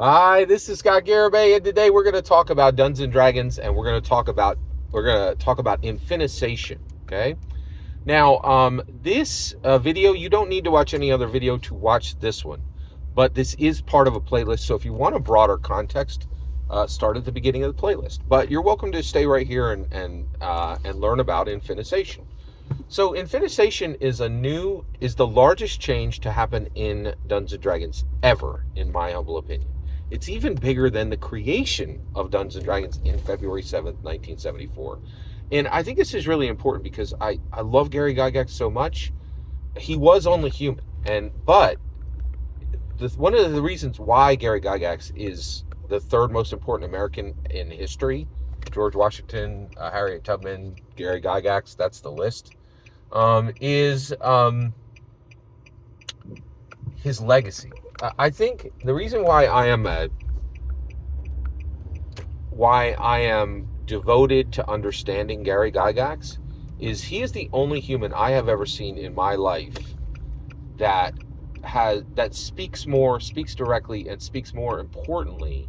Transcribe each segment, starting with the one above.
Hi, this is Scott Garibay, and today we're going to talk about Dungeons and Dragons, and we're going to talk about Infinisation. Okay. Now, this video, you don't need to watch any other video to watch this one, but this is part of a playlist. So if you want a broader context, start at the beginning of the playlist. But you're welcome to stay right here and learn about Infinisation. So Infinisation is the largest change to happen in Dungeons and Dragons ever, in my humble opinion. It's even bigger than the creation of Dungeons and Dragons in February 7th, 1974. And I think this is really important because I love Gary Gygax so much. He was only human. But one of the reasons why Gary Gygax is the third most important American in history, George Washington, Harriet Tubman, Gary Gygax, that's the list, is his legacy. I think the reason why I am devoted to understanding Gary Gygax is he is the only human I have ever seen in my life that speaks directly, and speaks more importantly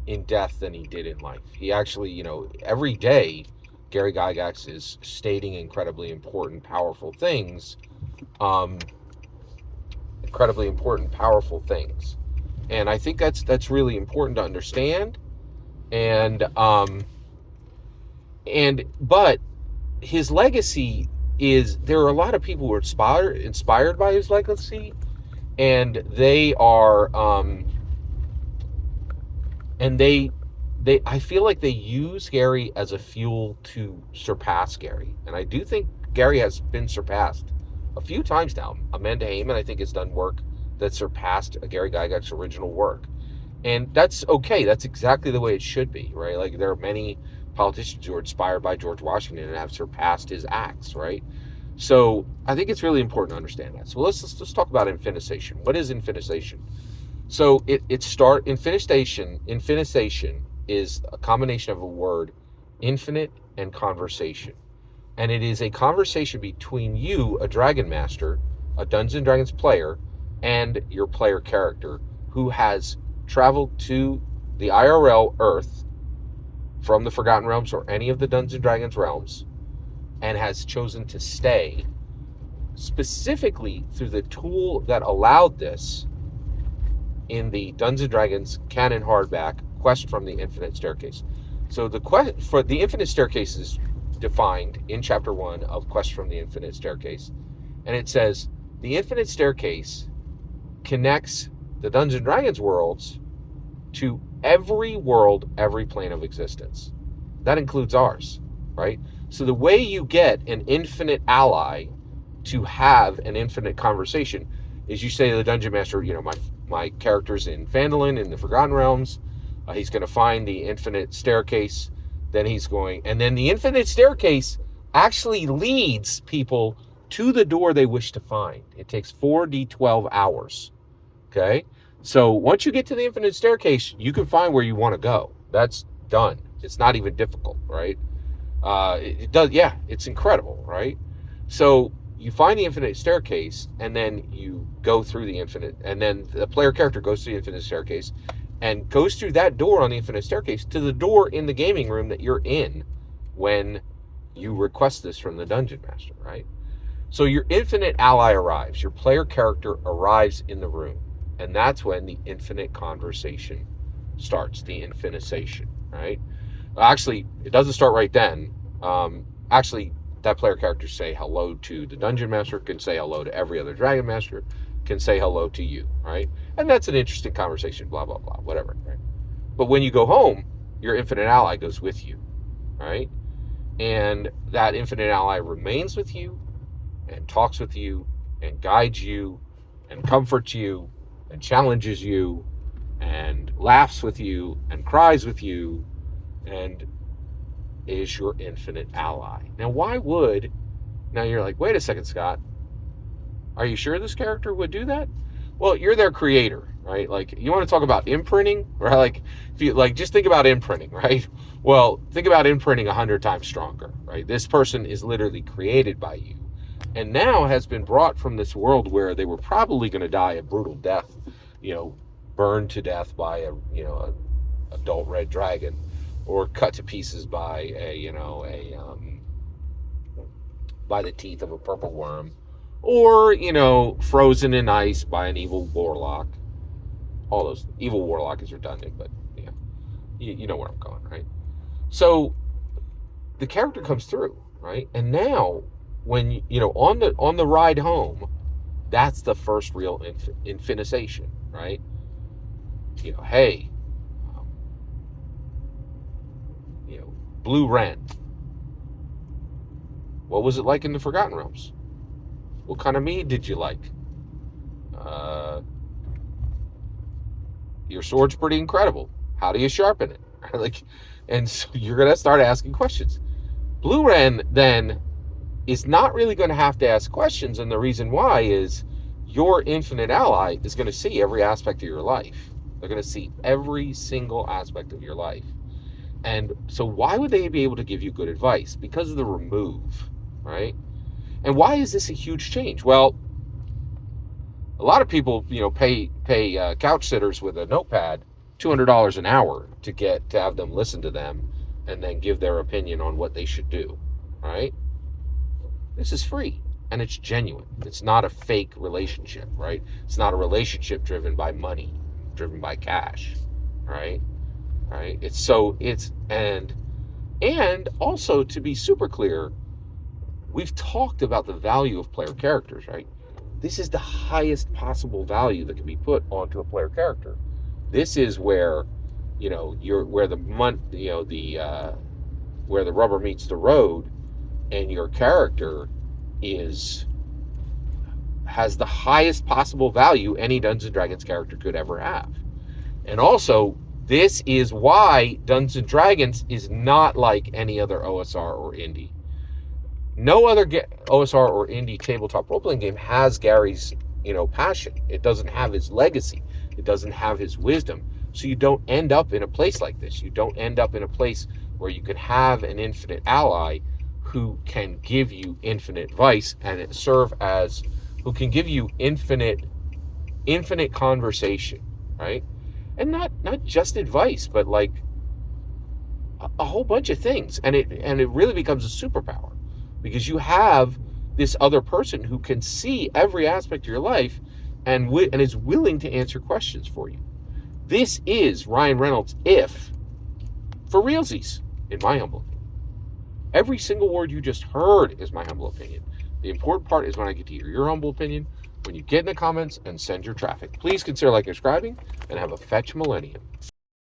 in death than he did in life. He actually, every day Gary Gygax is stating incredibly important, powerful things. And I think that's really important to understand. But his legacy is, there are a lot of people who are inspired by his legacy, and they are I feel like they use Gary as a fuel to surpass Gary. And I do think Gary has been surpassed a few times now. Amanda Heyman, I think, has done work that surpassed Gary Gygax's original work. And that's okay. That's exactly the way it should be, right? Like, there are many politicians who are inspired by George Washington and have surpassed his acts, right? So I think it's really important to understand that. So let's talk about Infinisation. What is Infinisation? So Infinisation is a combination of a word, infinite, and conversation. And it is a conversation between you, a Dragon Master, a Dungeons and Dragons player, and your player character who has traveled to the IRL Earth from the Forgotten Realms or any of the Dungeons and Dragons realms, and has chosen to stay specifically through the tool that allowed this in the Dungeons and Dragons canon hardback, Quest from the Infinite Staircase. So the quest for the Infinite Staircase is defined in Chapter 1 of Quest from the Infinite Staircase. And it says, the Infinite Staircase connects the Dungeons and Dragons worlds to every world, every plane of existence. That includes ours, right? So the way you get an infinite ally to have an infinite conversation is you say to the Dungeon Master, my character's in Phandalin in the Forgotten Realms. He's going to find the Infinite Staircase. And then the Infinite Staircase actually leads people to the door they wish to find. It takes 4d12 hours. Okay? So once you get to the Infinite Staircase, you can find where you want to go. That's done. It's not even difficult, right? It's incredible, right? So you find the Infinite Staircase, and then you go through the Infinite, and then the player character goes through the Infinite Staircase and goes through that door on the Infinite Staircase to the door in the gaming room that you're in when you request this from the Dungeon Master, right? So your infinite ally arrives, your player character arrives in the room, and that's when the infinite conversation starts, the Infinisation, right? Actually, it doesn't start right then. That player character say hello to the Dungeon Master, can say hello to every other Dragon Master, can say hello to you, right? And that's an interesting conversation, blah, blah, blah, whatever, right? But when you go home, your infinite ally goes with you, right? And that infinite ally remains with you and talks with you and guides you and comforts you and challenges you and laughs with you and cries with you and is your infinite ally. Now you're like, wait a second, Scott, are you sure this character would do that? Well, you're their creator, right? Like, you want to talk about imprinting, right? Like, if you just think about imprinting, right? Well, think about imprinting 100 times stronger, right? This person is literally created by you, and now has been brought from this world where they were probably going to die a brutal death, burned to death by a adult red dragon, or cut to pieces by by the teeth of a purple worm, or frozen in ice by an evil warlock. All those evil warlock is redundant, but you know where I'm going, right? So the character comes through, right? And now when on the ride home, that's the first real infinisation, right? Hey, Blue Wren, what was it like in the Forgotten Realms? What kind of mead did you like? Your sword's pretty incredible. How do you sharpen it? And so you're gonna start asking questions. Blue Wren then is not really going to have to ask questions, and the reason why is your infinite ally is going to see every aspect of your life. They're going to see every single aspect of your life. And so why would they be able to give you good advice? Because of the remove, right? And why is this a huge change? Well, a lot of people, pay couch sitters with a notepad $200 an hour to have them listen to them and then give their opinion on what they should do, right? This is free and it's genuine. It's not a fake relationship, right? It's not a relationship driven by money, driven by cash, right? Right? And also, to be super clear, we've talked about the value of player characters, right? This is the highest possible value that can be put onto a player character. This is where, where the rubber meets the road, and your character has the highest possible value any Dungeons & Dragons character could ever have. And also, this is why Dungeons & Dragons is not like any other OSR or indie. No other OSR or indie tabletop role-playing game has Gary's, passion. It doesn't have his legacy. It doesn't have his wisdom. So you don't end up in a place like this. You don't end up in a place where you can have an infinite ally who can give you infinite advice and who can give you infinite conversation, right? And not just advice, but like a whole bunch of things. And it really becomes a superpower because you have this other person who can see every aspect of your life and is willing to answer questions for you. This is Ryan Reynolds' if for realsies, in my humble opinion. Every single word you just heard is my humble opinion. The important part is when I get to hear your humble opinion, when you get in the comments and send your traffic. Please consider liking and subscribing, and have a fetch millennium.